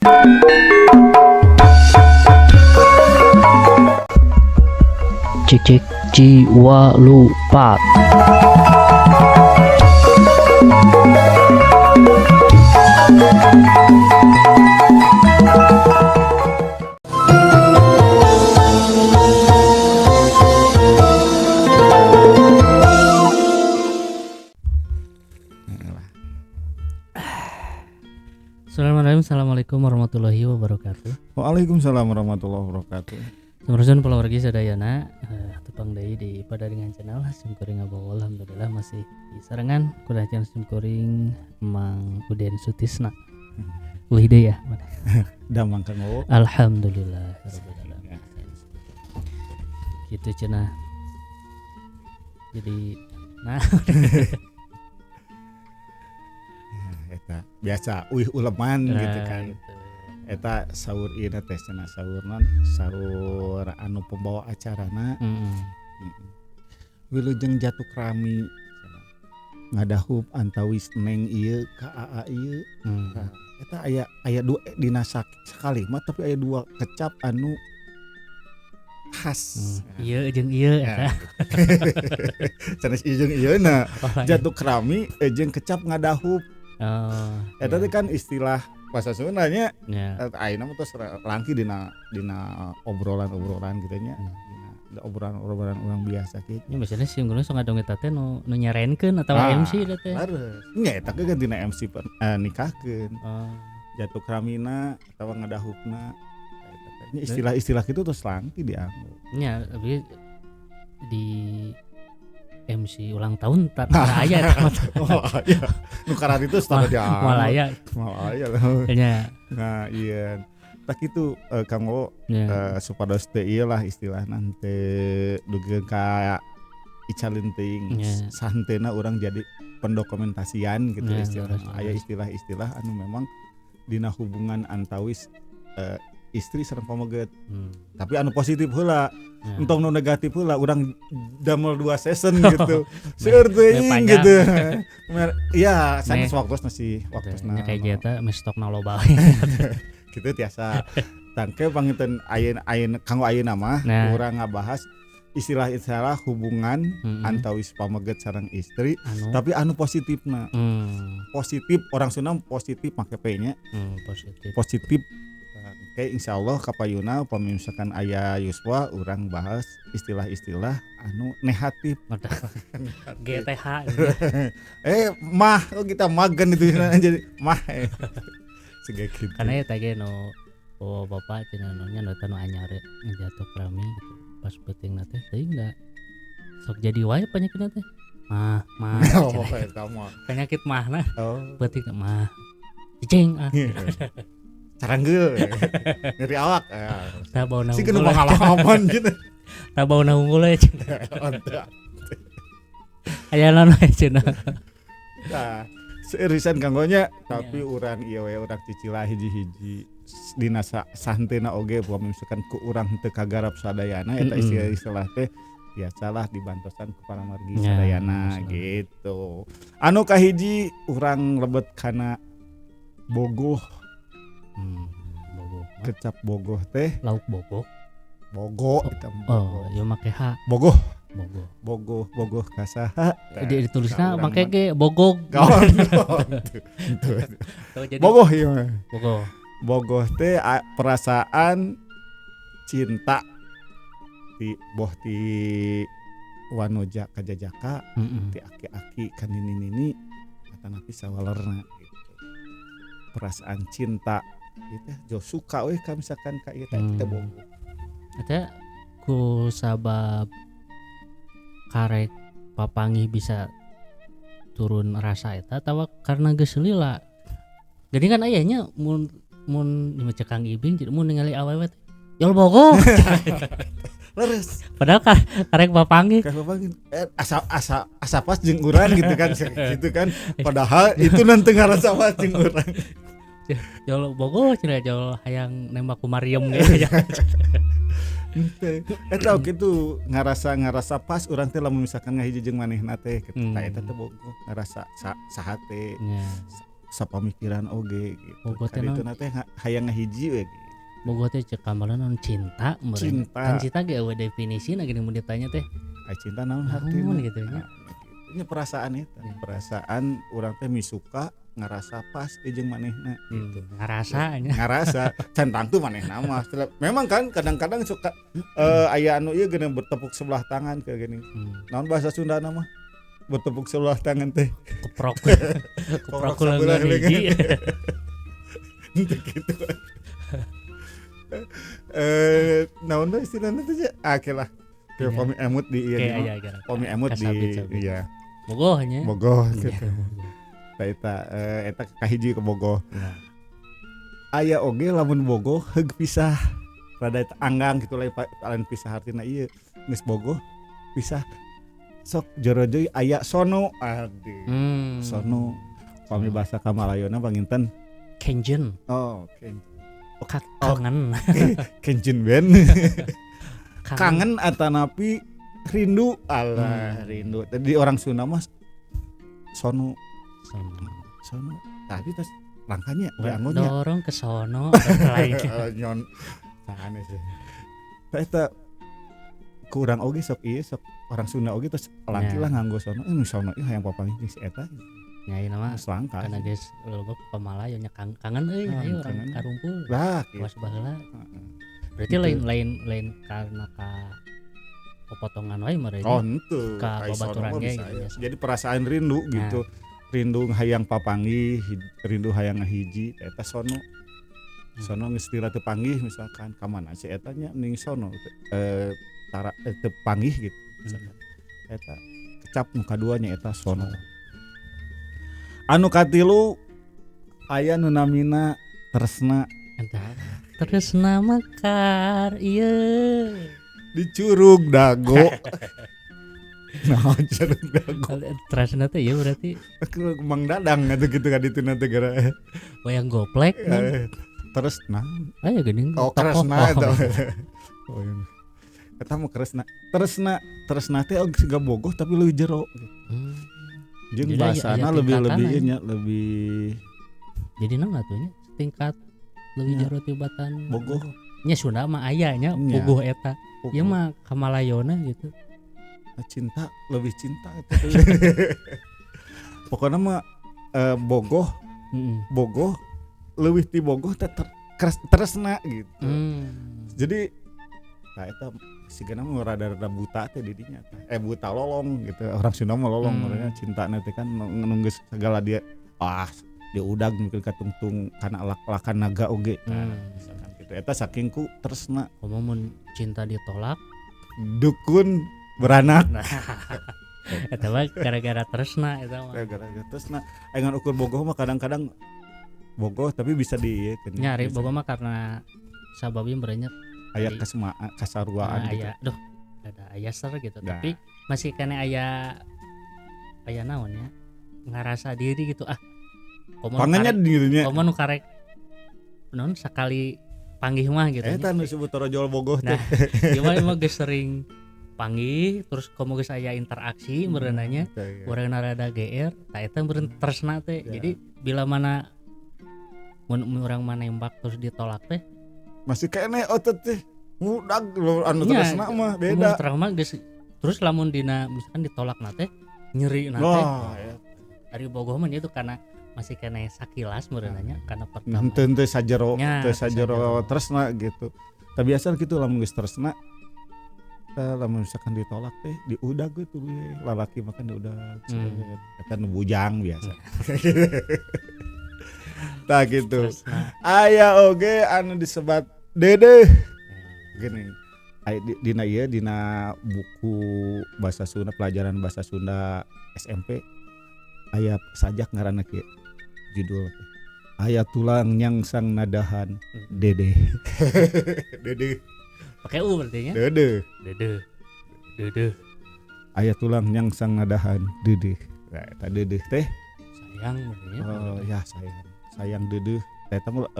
Cek cek jiwa lupa. Assalamualaikum warahmatullahi wabarakatuh. Waalaikumsalam warahmatullahi wabarakatuh. Sampurasun palawargi sadayana tepang deui di pada dengan channel Simkuring Abawal. Alhamdulillah masih di sarengan kuliah channel Simkuring Mang Uden Sutisna. Hidayah. Damang Kang Wo. Alhamdulillah rabbil alamin. Gitu cenah. Jadi Eta biasa uleman gitu kan. Gitu. Eta sahur ieu teh cenah sahur sahur anu pembawa acarana. Wilujeng Jatuh Krami ngadahup antawis neng ieu ka AA ieu. Eta aya dua dina sekali mah tapi aya dua kecap anu khas. Ieu jeung ieu eta. Sanes ieu jeung ieuna Jatuh Krami jeung kecap ngadahup. Eta teh kan istilah bahasa Sundanya. Ayeuna mah tos langki dina obrolan-obrolan kitu nya. Dina obrolan orang biasa kitu. Nya biasana sih ngurus sok ngadong eta teh nu nyarenkeun atawa MC eta teh. Hareus. Nya eta ge dina MC nikahkeun. Jatuh Kramina atawa ngadahupna. Nya istilah-istilah kitu tos langki dianggo. Nya abi di MC ulang tahun tak aya eta. Oh iya. Nu karat itu stara dia. Malaya. Nya. Nah, iya. Tak itu Kang Wo supados teh ieu lah istilah teh dugeun ka icalin teuing santena urang jadi pendokumentasian gitu istilah. Aya istilah-istilah anu memang dina hubungan antawis istri sareng pameget. Tapi anu positif heula. Entong nu negatif heula urang damel 2 season gitu. Seueur teuing gitu. Iya, sanes waktosna sih, waktosna. Kayak eta meh stokna loba. Kitu tiasa. Tangke panginten ayeuna kanggo ayeuna mah urang ngabahas istilah-istilah hubungan antawis pameget sareng istri tapi anu positifna. Positif orang Sunda positif make P-nya. Positif. Oke, insyaallah kapayuna upami misalkan aya yuswa urang bahas istilah-istilah anu negatif. GTH. Mah kita magan itu jadi mah. Sege kitu. Karena eta ge nu bapak cenah nya nu anyar Jatuh Krami gitu. Pas pentingna teh teuing da sok jadi wae penyakitna teh. Mah. Oh, eta mah. Penyakit mahna. Penting mah. Cicing Caranggeul. Ngeri awak. Tah bauna. Si kena pengalaman gitu. Tah bauna unggul we cenah. Aya naon we cenah. Tah, seurisan kanggonya tapi urang ieu we urang cicilah hiji-hiji dina santena oge upami misalkan ku urang teu kagarap sadayana eta istilah teh biasalah dibantosan ku para margi sadayana gitu. Anu kahiji urang lebet kana bogoh. Bogoh. Kecap bogoh teh lauk bogoh. Bogo eta. Oh, ieu make H. Bogoh kasaha. Ditulisna make ge bogog. Bogoh ieu. Bogoh Teh perasaan cinta ti wanoja ka jajaka ti aki-aki ka nini-nini atanapi sawalerna gitu. Perasaan cinta itu jo suka we ka misalkan ka ieu teh bogoh. Eta ku sabab karek papangih bisa turun rasa eta atawa karena geus lila. Jadi kan ayahnya mun dimaca Kang Ibing jadi mun ningali awewe teh yol bogoh. Leres. Padahal karek papangih. Asa pas jeung urang gitu kan gitu kan. Padahal itu nanti ngarasa pas jeung urang. Jol bogoh cenah jol hayang nembak ku Maryam gitu. Eta kitu ngarasa pas urang teh lamun misalkan ngahiji jeung manehna teh eta teh bogoh ngarasa saha teh sapamikiran oge gitu. Bogoh teh Kadituna teh hayang ngahiji we. Bogoh teh cek kambalan non cinta meureun. Cinta. Kan cinta ge eueuh definisina gini mun ditanya teh. Ai cinta naon Naon hartina gitu nya. Nya perasaan eta. Perasaan urang teh misuka ngarasa pas jeung manehna gitu. Ngarasanya. Ngarasa can tangtu manehna mah. Memang kan kadang-kadang suka aya anu ieu geuna bertepuk sebelah tangan kayak gini. Naon bahasa Sundana mah? Bertepuk sebelah tangan teh. Keprok. Keprok ulang hiji. Gitu. Naon teh istilahna teh lah. Kayak pami emut di ieu. Pami emut di iya. Bogohnya. Bogoh gitu. Eta kahiji ke Bogoh. Aya oge lamun Bogoh heug pisah. Rada eta anggang kitu lain pisah artina ieu. Geus Bogoh pisah. Sok jorojoy aya sono ade. Sono pami bahasa Kamalayona panginten Kenjen. Oh, Kenjen. Kangen. Kenjen ben. Kangen atanapi rindu Allah rindu. Tadi orang Sunda mah sono. Tadi tas langkahnya dianggonya. Dorong ke sono lain. Nyon. Aneh sih. Eta kurang oge sok ieu sok orang Sunda oge terus laki lah nganggo sono. Sono ieu hayang papanggih si eta. Nyai nama selangkah. Karena guys loba pamalayo nya kangen euy ayo orang karumpul. Lah, was baheula. Berarti lain karena potongan wae meureun. Oh, henteu. Ka babaturan ge gitu. Jadi perasaan rindu gitu. Rindu hayang papanggih, rindu hayang ngahiji eta sono. Sono geus tira teu panggih misalkan ka mana si eta nya ning sono teu panggih gitu. Misalkan. Eta kecap nu kaduanya eta sono. Anu katilu aya nu namina tresna. Entah. Tresna makar ieu. Dicurug dago. Nah, curug dago. Tresna teh ieu berarti Mang Dadang gitu kan itu nanti gara wayang goplek. Tresna. Aya geuning. Oh, tresna eta. Oh, eta mah tresna teh siga bogoh tapi leuwih jero. Jeung bahasana lebih jadi naon atunya tingkat leuwih jero tibatan bogoh. Nya Sunda mah aya nya bogoh eta. Ieu mah Kamalayona gitu. Cinta lebih cinta pokoknya mah bogoh leuwih ti bogoh teh tresna gitu. Jadi nah eta sigana mah rada-rada buta teh di dinya buta lolong gitu. Orang Sunda mah lolong mereka cintana teh kan nunggu segala dia dia udag mungkin katungtung kana lak-lakan naga oge. Misalkan gitu eta sakingku tresna. Mun cinta ditolak dukun beranak. Eta mah gara-gara tresna eta mah. Gara-gara tresna. Ayeuna ukur bogoh mah kadang-kadang bogoh tapi bisa di nyari bogoh mah karena sababi berenyet aya kasaruaan gitu. Aya duh ada aya ser gitu. Tapi masih kena aya naon ya. Ngarasa diri gitu pangannya dirinya. Komo nu karek naon sakali panggih mah gitu. Eta nu disebut torojol bogoh teh. Ieu mah geus sering panggih terus komo geus aya interaksi meureunanya urang rada GR tah eta meureun tresna teh. Jadi bila mana mun urang mah nembak terus ditolak teh masih kene otot teh mudag anu tresna mah beda. Trauma geus terus lamun dina misalkan ditolak na teh nyeri na teh. Ari bogoh mah itu karena masih kena sakilas meureunanya karena pertama. Henteu sajero tresna gitu. Tah biasa gitu lamun geus tresna lamun misalkan ditolak teh diudag gitu lalaki makan diudag. Eta nu bujang biasa. Tah gitu. Aya oge anu disebat dedeh. Gini. Dina ieu dina buku bahasa Sunda pelajaran bahasa Sunda SMP aya sajak ngaranna kieu judul aya tulang nyangsang nadahan dedeh. Dedeh. Pakai U berarti nya. Dedeh. Aya tulang nyangsang nadahan dedeh. Nah, eta dedeh teh sayang berarti. Oh ya sayang dedeh. Eta mah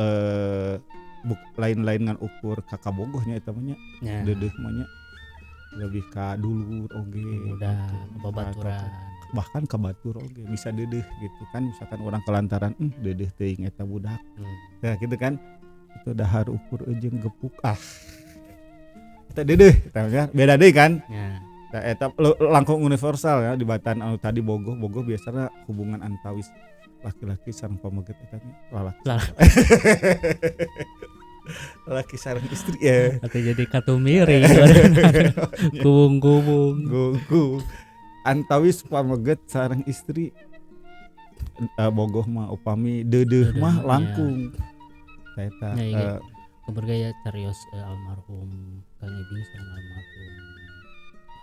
lain-lain ngan ukur kakak bogohnya eta mah nya. Dedeh mah nya lebih ka dulur oge udah babaturan bahkan ka batur oge bisa deudeuh gitu kan misalkan orang kelantaran deudeuh teuing eta budak. Nah gitu kan itu dahar ukur jeung gepuk eta deudeuh eta beda deui kan. Nah eta langkung universal ya di Batan anu tadi bogoh biasana hubungan antawis laki-laki sareng pameget eta lalaki. Laki sareng istri ya. Atau jadi katumiri kubung-kubung. Antawis pameget sareng istri bogoh mah upami deudeuh mah langkung. Eta kebergaya carios almarhum Kang Ibing sareng almarhum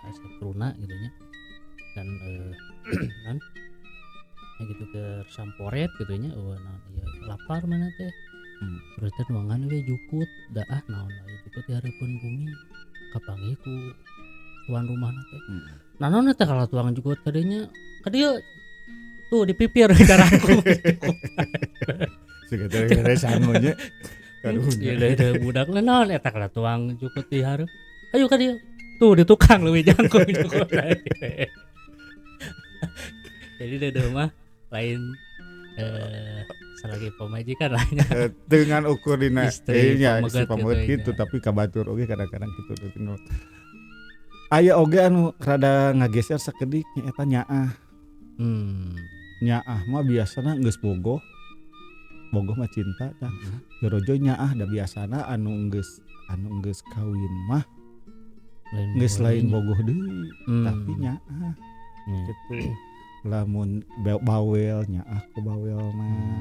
Asep Runa gitu nya. Dan kan gitu ke samporet gitu nya ieu lapar mana teh. Terus teh nuangan we jukut da naon aya jukut di hareupeun bumi kapanggih ku tuan rumahna teh. Naon teh kalau tuang jukut ka dieu tuh dipipir darahku. Sekitar sanonya. Ieu budak naon eta kalau tuang jukut di hareup. Ayo ka dieu. Tuh di tukang leuwih jangkung jukut. Jadi deudeuh mah lain selagi pemajikan lahnya dengan ukur dina istri pameget gitu tapi kabatur oge kadang-kadang kitu aya oge anu rada ngageser sakedik eta nyaah. Nyaah mah biasana geus bogoh mah cinta tah. Jorojo nyaah da biasana anu geus kawin mah geus lain bogoh deui tapi nyaah gitu. Lamun bawel nyaah ku bawelna,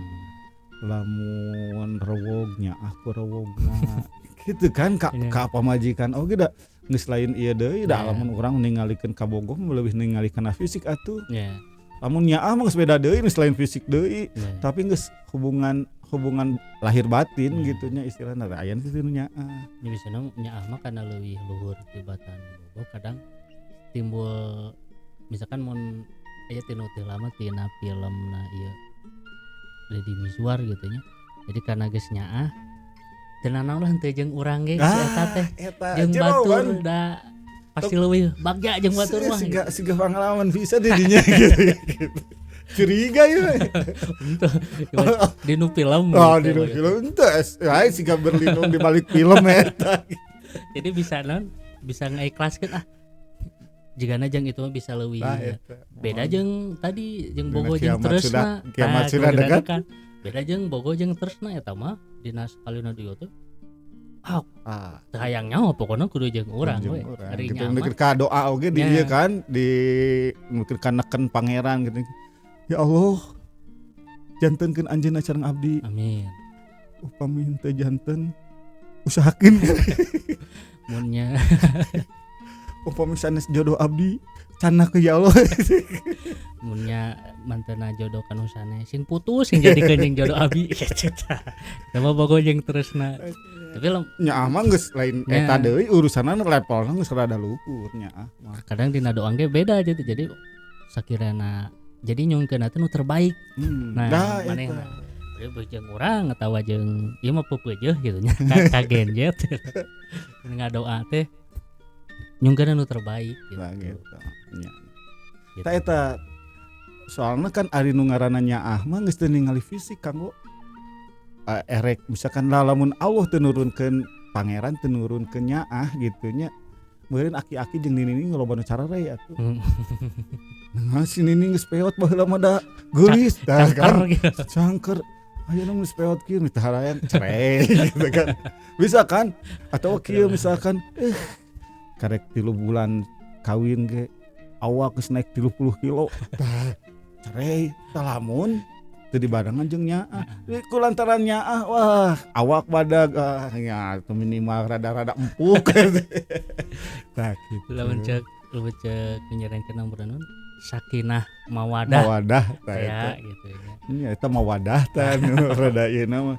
lamun rewog nyaah ku rewogna gitu kan ka pamajikan oge da geus lain ieu deui da lamun urang ningalikeun ka bogoh leuwih ningalikeun fisik atuh. Lamun nyaah mah geus beda deui geus lain fisik deui tapi geus hubungan lahir batin gitu nya istilahna aya teh nyaah. Nya biasana nyaah mah kana leuwih luhur tibatan bogoh kadang timbul misalkan mun aya tinu teh lama tina filmna ieu Deddy Mizwar gitu nya. Jadi karena geus nyaah teu nanaon lah henteu jeung urang ge eta teh jeung batur da pasti leuwih bagja jeung batur mah. Siga pangalaman bisa di dinya gitu. Curiga ya. Di nu film. Di nu film teh ai siga berlindung di balik film eta. Jadi bisa ngaikhlaskeun jigana jeung itu mah bisa leuwih beda jeung tadi jeung bogoh jeung tresna kiamat sudah dekat beda jeung bogoh jeung tresna eta mah dina sakalina dieu teh teu hayang nyaho pokona kudu jeung urang we ari gitu mikir ka doa oge di ieu kan di mikir ka neken pangeran gitu ya Allah jantenkeun anjeunna sareng abdi amin upami teu janten usahakeun munnya upami sanes jodoh abdi canna ke ya Allah. Munnya mantena jodoh kanu sanes sing putus sing jadikeun jeung jodoh abdi eta. Sama bogoh jeung tresna. Tapi nyaah mah geus lain eta deui urusanna levelna geus rada luhur nyaah. Kadang dina doang ge beda jadi sakirana jadi nyongkeun teh nu terbaik. Nah, manehna. Jadi jeung urang atawa jeung ieu mah pepeujeuh gitu nya. Kagen jet. Ngadoa teh nyungkeun anu terbaik gitu. Nah, gitu. Nya. Gitu. Eta soalnya kan ari nu ngaranna nyaah mah geus teu ningali fisik kanggo erek misalkan lamun Allah teu nurunkeun pangeran teu nurunkeun nyaah gitu nya. Meureun aki-aki jeung nini loba nu carare atuh. Nah si nini geus peot baheula mah da geulis tah kan. Cangker. Ayeuna geus peot kieu tah harayan cerai gitu kan. Bisa kan? Atau kieu misalkan karek 3 bulan kawin ge awak geus naik 30 kilo cerai lamun teu dibarengan jeung nyaah ku lantaran nyaah wah awak badag nya minimal rada-rada empuk tah kitu lamun ceuk nyerengkeun naon sakinah mawadah tah gitu ya eta mawadah tah rada ieu mah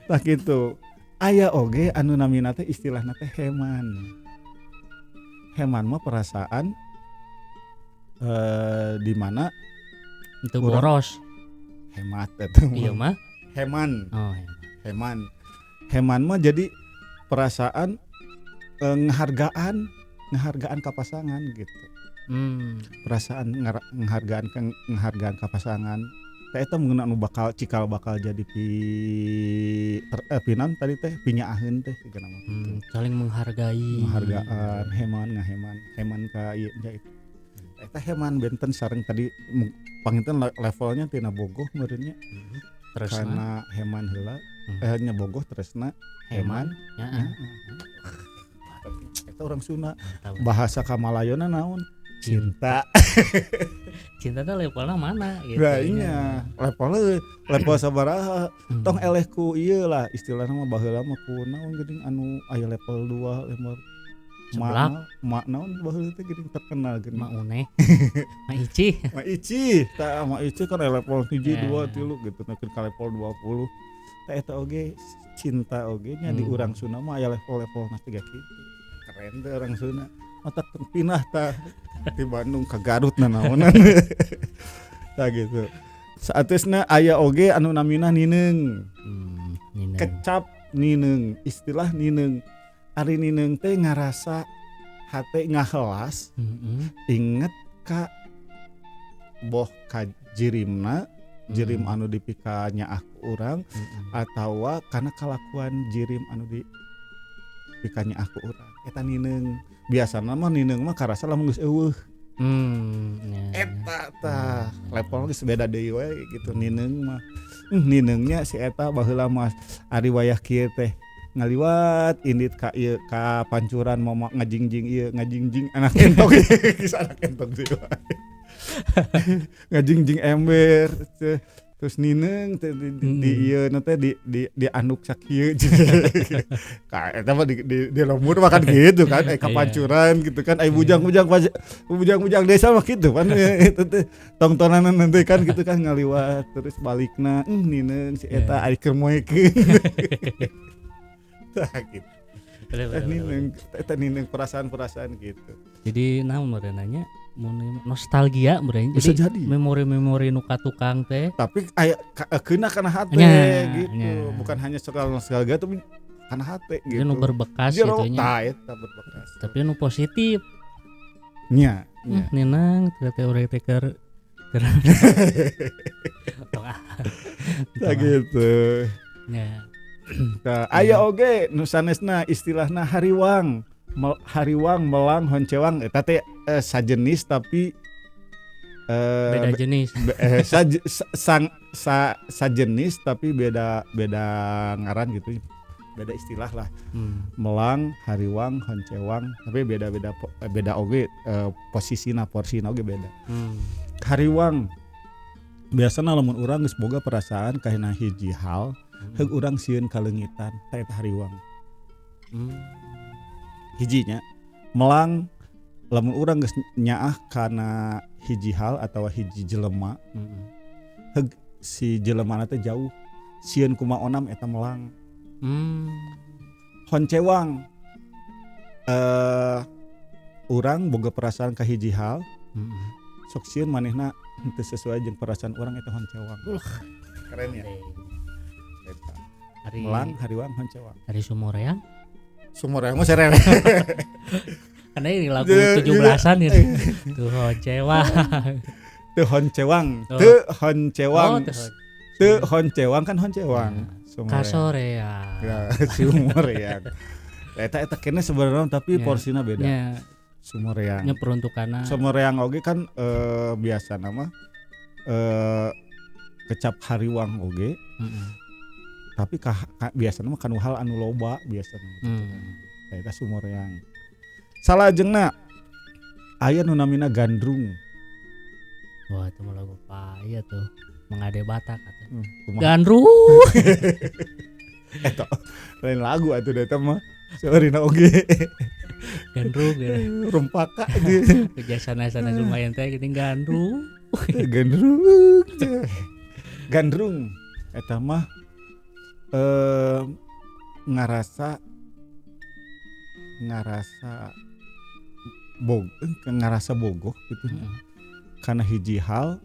tah kitu aya oge anu namina teh istilahna teh heman mah perasaan di mana itu boros hemat eta iya mah heman heman mah jadi perasaan ngehargaan ka pasangan gitu perasaan nghargaan ka pasangan teh eta mengenal anu bakal cikal bakal jadi pinan tadi teh pinyaaheun teh sigana mah saling menghargai penghargaan heman ka ieu nya itu eta heman benten sareng tadi panginten levelnya tina bogoh meureunnya karena heman heula nya bogoh tresna heman eta orang Sunda bahasa Kamalayona naon cinta teh levelna mana gitu nah iya level sabaraha tong elehku ieu lah istilahna mah baheula mah ku naon geuning anu aya level 2 level mak naon baheula teh geuning terkenal geuning mak uneh mak ici kan level 1 2 3 gitu neukeuh ka level 20 tah eta oge cinta oge nya di urang Sunda mah aya level-level na tiga kitu keren teh orang Sunda mata pinah tah di Bandung ke Garut naonan tah gitu saatesna aya oge anu namina nineung kecap nineung istilah nineung ari nineung teh ngarasa hate ngahelas inget ka boh ka jirimna jirim anu dipikanya aku urang atawa karena kelakuan jirim anu dipikanya aku urang eta nineung biasana mah nineung mah karasa lamun geus eueuh eta tah level geus beda deui we gitu nineung mah nineungnya si eta baheula mah ari wayah kieu teh ngaliwat indit ka ieu ka pancuran momo ngajingjing anak entok geus anak entok deui ngajingjing ember terus nineung di ieu na teh di anduk sakieu ka eta mah di lemur mah kan gitu kan kapancuran gitu kan bujang desa mah gitu kan itu teh tongtonanan nanti kan gitu kan ngaliwat terus balikna nineung si eta ari keur moekeun tah gitu nineung perasaan gitu jadi naon merenanya nostalgia berarti bisa jadi memori-memori nu ka tukang teh tapi aya keuna kana hate gitu bukan hanya soal nostalgia tapi kana hate gitu nu berbekas gitu nya berbekas tapi nu positif nya nenang teori teker gitu nya aya oge nu sanesna istilahna hariwang melang honcewang eta teh sajenis tapi beda jenis sajenis tapi beda ngaran gitu beda istilah lah melang hariwang honcewang tapi beda oge posisina porsina oge beda hariwang biasana lamun urang geus boga perasaan kana hiji hal heug urang sieun kalengitan tah eta hariwang hijinya melang lamun urang geus nyaah kana hiji hal atawa hiji jelema heug si jelemana teh jauh sieun kumaha onam eta melang honcewang urang boga perasaan ka hiji hal sok sieun manehna henteu sesuai jeung perasaan urang eta honcewang keren ya eta melang hariwang honcewang hari Sumoreang mah serere karena ini lagu 17-an ini tuh honcewang kan honcewang kasoreang Sumoreang eta kene sebenarnya tapi porsina beda Sumoreang nya peruntukanna Sumoreang oge kan biasa nama kecap hariwang oge tapi biasanya mah kanu hal anu loba biasanya eta Sumoreang salajengna aya nu namina gandrung wah itu mah lagu paya tuh mengade Batak atuh gandrung eta lain lagu atuh eta mah saurina oge gandrung rumpaka kebiasaan-sana lumayan teh geuning gandrung eta mah ngarasa bogoh gitu karena hiji hal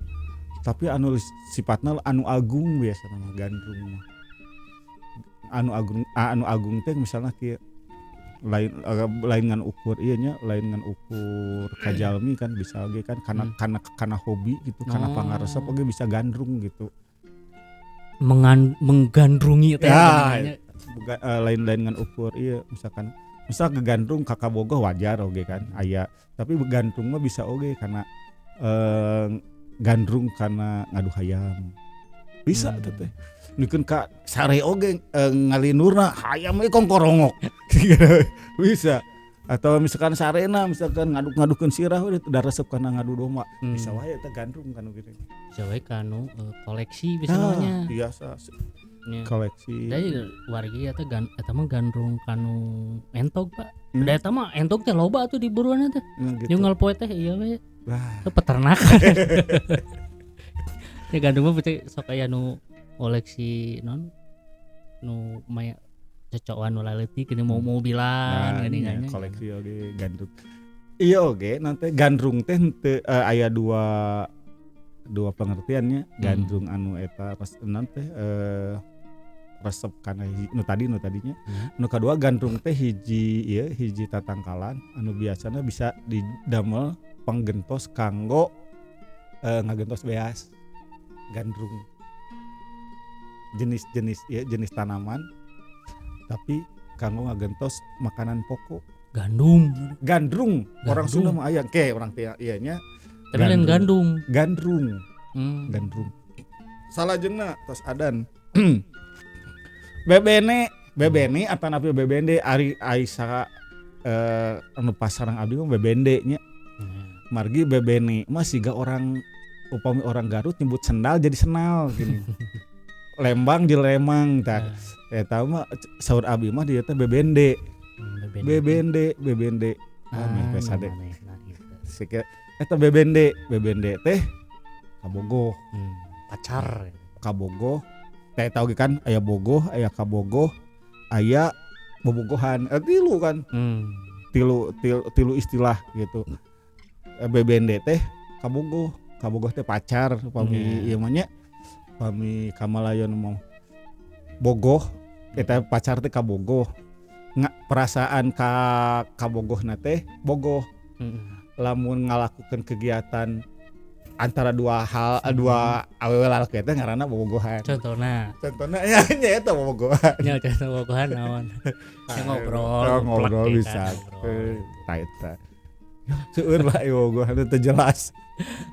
tapi anu sifatna anu agung biasa nama gandrung anu agung teh misalnya kieu lain ngan ukur ieu nya lain ngan ukur kajalmi kan bisa oge kan karena hobi gitu karena pangaresep oge bisa gandrung gitu menggandrungi teh lain ngan ukur iya misal kegandrung kakak bogoh wajar oge kan aya tapi gandrung mah bisa oge karena gandrung karena ngadu hayam bisa teh nikeun ka sare oge ngalinurna hayam we kongkorongok bisa atau misalkan sarena misalkan ngaduk-ngadukeun sirah we da resep kana ngadu domba bisa wae eta gandrung kan gitu bisa wae kanu koleksi bisa namanya biasa koleksi da wargi eta mah gandrung kanu entog Pak da eta mah entog teh loba tuh di buruan teh jeung poe teh ieu we peternakan ya gandrung mah sok aya nu koleksi nu maya cocokan nu laletik gini mau mobilan gini koleksi oge gandrung iya oge nanti gandrung teh aya dua pengertiannya gandrung anu eta nanti resep kana nu tadinya nu kadua gandrung teh hiji tatangkalan anu biasana bisa didamel panggentos kanggo ngagentos beas gandrung jenis tanaman tapi kanggo ngagentos makanan pokok gandrung orang Sunda mah aya ke orang teh ieu nya tapi lain gandrung salajengna tos adan bebene atanapi bebende ari Aisyah anu pasarang abdi mah bebende nya margi bebene mah siga orang upami orang Garut nyebut sendal jadi senal gini Lembang di Lemang tah eta mah saur abdi mah dia teh bebende pesade sike eta bebende teh kabogoh pacar kabogoh teh tahu kan aya bogoh aya kabogoh aya bobogohan tilu kan tilu istilah gitu bebende teh kabogoh teh pacar upami ieu mah nya pami kamalayon mau bogoh eta pacar teh kabogoh perasaan kabogohna teh bogoh lamun ngalakukeun kegiatan antara dua awewe lalaki teh ngaranna bobogohan contohna nya eta bobogohan nya contoh bobogohan naon ngobrol bisa ta eta seueur lah bobogohan teh jelas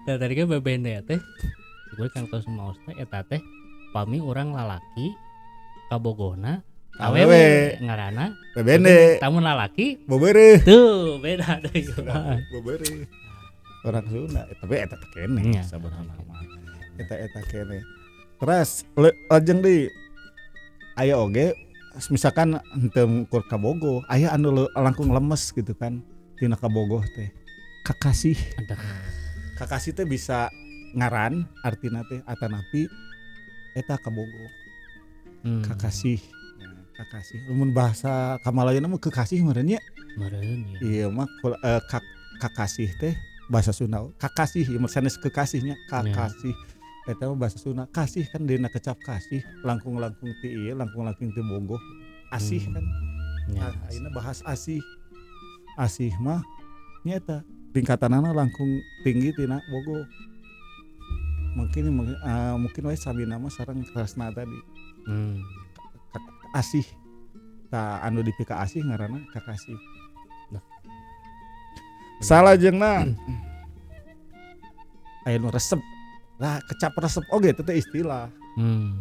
tadi kan bebende teh gue kan tos maos teh eta teh pami urang lalaki kabogohna awewe ngaranna bebende tamun lalaki bobeureuh tuh beda deui bobeureuh orang Sunda tapi eta teh keneh sabenerna mah eta keneh terus lajeng deui aya oge misalkan henteu ngukur kabogoh aya anu langkung lemes gitu kan tina kabogoh teh kakasih teh bisa ngaran artina teh atanapi eta kabogoh kakasih mun bahasa Kamalayan mah kekasih meureun nya iya mah kakasih teh bahasa Sunda kakasih ieu sanes kekasihnya kakasih eta mah bahasa Sunda kasih kan dina kecap kasih langkung-langkung ti ieu langkung-langkung ti bogoh asih kan ayeuna bahas asih mah nya eta tingkatanana langkung tinggi tina bogoh mungkin wae sabina mah sareng tresna tadi asih ta anu dipika asih ngaranna kakasih salajengna aya nu resep lah kecap resep oge teh istilah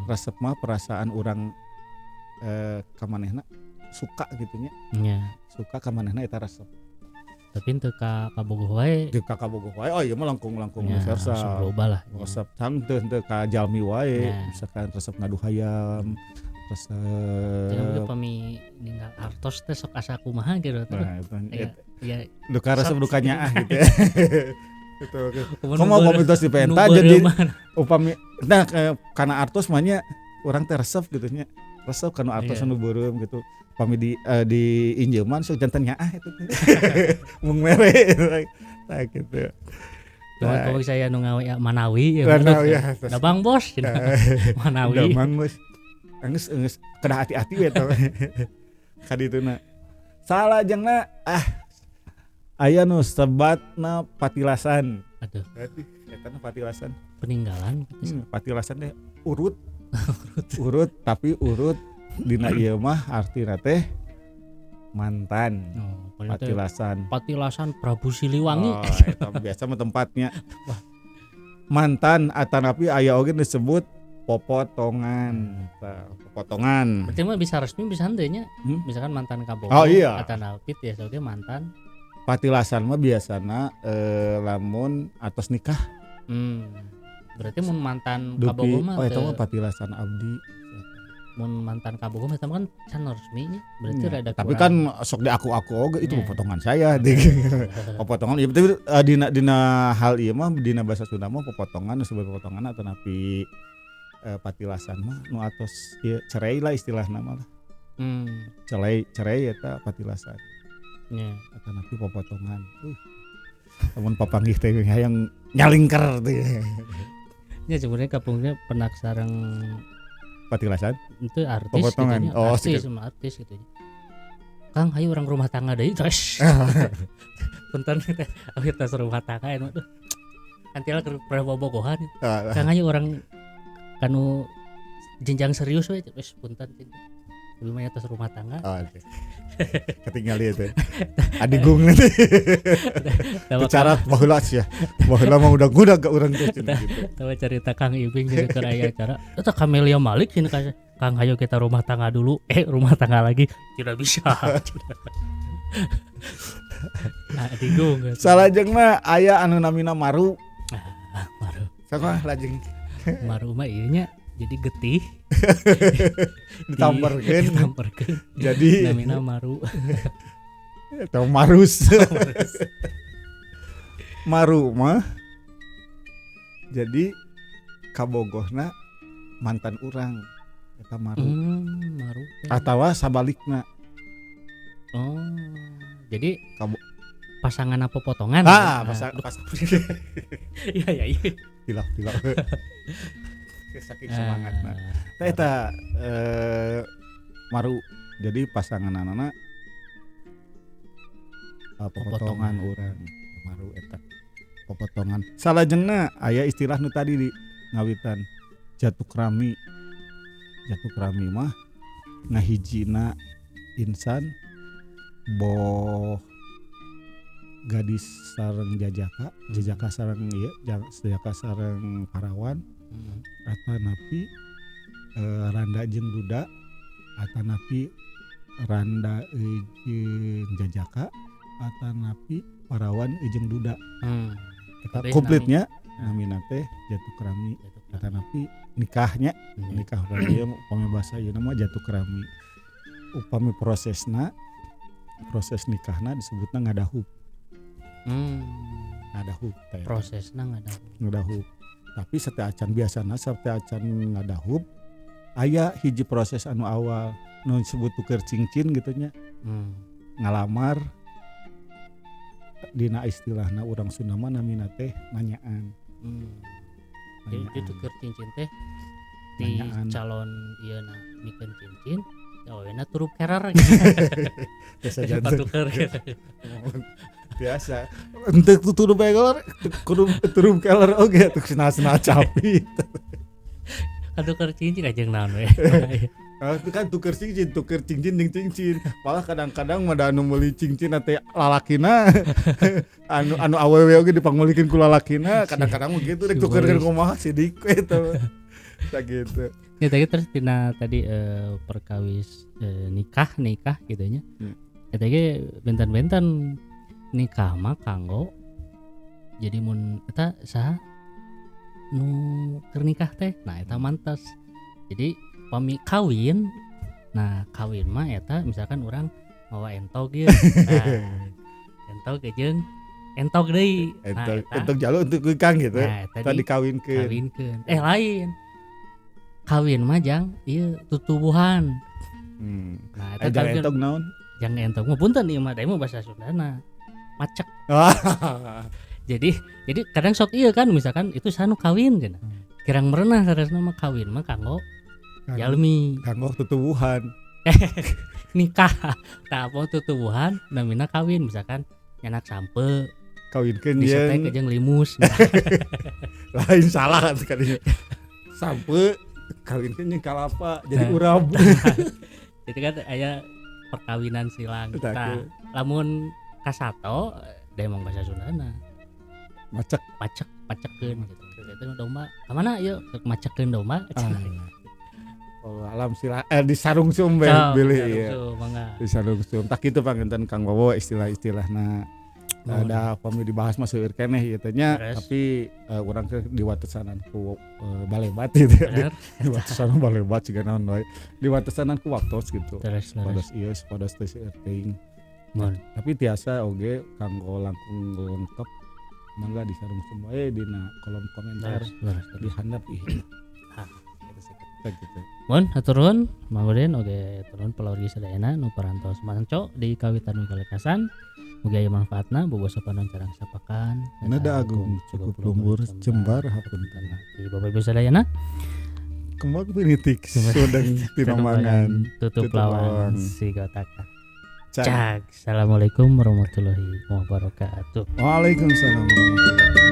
resep mah perasaan urang ka manehna suka gitu nya suka ka manehna eta resep tapi teu ka kabogoh wae oh ieu mah langkung universal global lah resep tang teu ka jalmi wae misalkan resep ngadu hayam resep jadi pami ninggal artos teh sok asa kumaha gitu ya duka resep dukanya gitu ya gitu komo mitos di penta jadi upami nah kana artos mah nya urang teh resep gitu nya resep kana artos anu beureum gitu pami di injeuman sok janten nyaah itu mung mere tah gitu. Kalau saya nu ngawe Manawi ya. Dabang bos Manawi. Dabang bos. Geus kedah hati-hati we tah. Kadituna. salajengna aya nu sebatna patilasan. Aduh, Eta nu patilasan. peninggalan Patilasan teh urut. Urut tapi urut dina ieu mah artina teh mantan. Patilasan. Patilasan Prabu Siliwangi. Eta biasa mah tempatnya. Mantan atanapi aya oge disebut popotongan. Popotongan. Berarti mah bisa resmi bisa henteu nya. Misalkan mantan kabogo. Oh iya. Atanapi tiasa oge mantan. Patilasan mah biasana lamun atos nikah. Berarti mun mantan Dupi, kabogo mah eta mah patilasan abdi. Mun mantan kabogo mah kan can resminya. Berarti rada kurang. Tapi kan sok di aku oge itu potongan saya. Popotongan ieu dina hal ieu mah dina bahasa Sunda mah popotongan disebut popotongan atanapi patilasan mah nu atos ieu cerai lah istilahna mah. Cerai eta patilasan. Nya. Atanapi popotongan. Lamun papanggih teh hayang nyalingker teh. Ya sebenarnya kampungnya penak sareng Patilasan itu artis popotongan. Gitu artis sama artis gitu. Kang hayu orang rumah tangga deui terus. Punten teh awit tas rumah tangga anu tuh. Antila keur prabobogohan. Kang hayu orang kanu jenjang serius we wis punten lebih banyak tas rumah tangga. Ketinggal itu. Adigung nanti. Bicara baheula sia. Baheula mah udah ke urang teh gitu. Tahu cerita Kang Ibing jadi keur aya acara. Eta Camelia Malik sini Kang hayu kita rumah tangga dulu. Rumah tangga lagi tidak bisa. Adigung. Salajengna aya anu namina Maru. Maru. Saha lajeng? Maru mah ieu nya jadi getih. Ditamperkeun. Jadi namina Maru. Eta Marus. Maru mah jadi kabogohna mantan urang eta Maru. Maru. Atawa sabalikna. Oh. Jadi pasangan apa potongan? Pasangan. Iya. Tilau. Saking semangatna. Eta Maru jadi pasangan anak popotongan urang Maru eta popotongan. Salajengna aya istilah nu tadi di ngawitan jatuk rami. Jatuk rami mah ngahijina insan boh gadis sareng jajaka sareng ieu jajaka sareng parawan. Atanapi randa jeung duda atanapi randa jeung jajaka atanapi parawan jeung duda. Eta komplitnya namina teh jatuk rami atanapi nikah ieu upami basa ieu mah jatuk rami. Upami proses nikahna disebutna ngadahub. Ngadahub teh. Prosesna ngadahub. Tapi sateacan biasana sateacan ngadahub aya hiji proses anu awal nu disebut tuker cincin gitu nya. Ngalamar dina istilahna urang Sunda mah namina teh nanyaan. Jadi tuker cincin teh di calon ieu na mikeun cincin awena turup kerer. Biasa jantan. Tuker. Biasa untuk tutup keler tutup keler oge atuh sena capi tuker cincin aja naon we. Itu kan tuker cincin jeung cincin malah kadang-kadang mah anu meuli cincin teh lalakina anu awewe oge dipangulikeun ku lalakina kadang-kadang begitu rek tukerkeun kumaha sidik eta sakitu. Ya terus tina tadi perkawis nikah gitu nya. Eta ge bentan-bentan nikah mah kanggo jadi mun eta saha nu keur nikah teh nah eta mantas jadi pami kawin nah kawin mah eta misalkan orang mawa entok ieu entok jeung entok deui entok jalu untuk kang gitu tadi kawinkeun lain kawin mah jang ieu tutubuhan nah eta jang entok naon jang entok mah punten ieu mah da mah bahasa Sundana macek. jadi kadang sok iya kan misalkan itu sanu kawin kan. Kirang merenah saresna mah kawin mah kanggo jalmi. Kanggo tutubuhan. nikah tah apa tutuwuhan namina kawin misalkan nyanak sampe kawinkeun disetek jeung jeung limus lain salah sekali sampe kawinkeun jeung kalapa jadi urab. Jadi kan aya perkawinan silang. Eta Nah, lamun kasato da emang bahasa Sundana macek pacekeun gitu. Itu domba. Ka mana yeuh macekeun domba. Oh, alam sila di sarungsum we bilih ieu. Di sarungsum. Tak kitu panginten Kang Wowo istilah-istilahna. Ada pami dibahas mah seueur keneh ieu teh nya, tapi urang teh diwatesanan ku balebat gitu. Diwatesanan balebat ciga naon wae. Diwatesanan ku waktos gitu. Pados ieu pados teh seueur teuing. Tapi tiasa oge kanggo langkung lengkep mangga di sarungsum wae dina kolom komentar dihandap ieu. Gitu. Mun haturun manguden oge turun pelorgi sadayana nu parantos manco di kawitan kalekasan mugi aya manfaatna bobosa panon carang sapakan nada agung cukup lumbur jembar hapunten di Bapak Ibu sadayana kembali pinitik sudang tinamangan tutup lawang si gotaka cak. Assalamualaikum warahmatullahi wabarakatuh. Waalaikumsalam warahmatullahi wabarakatuh.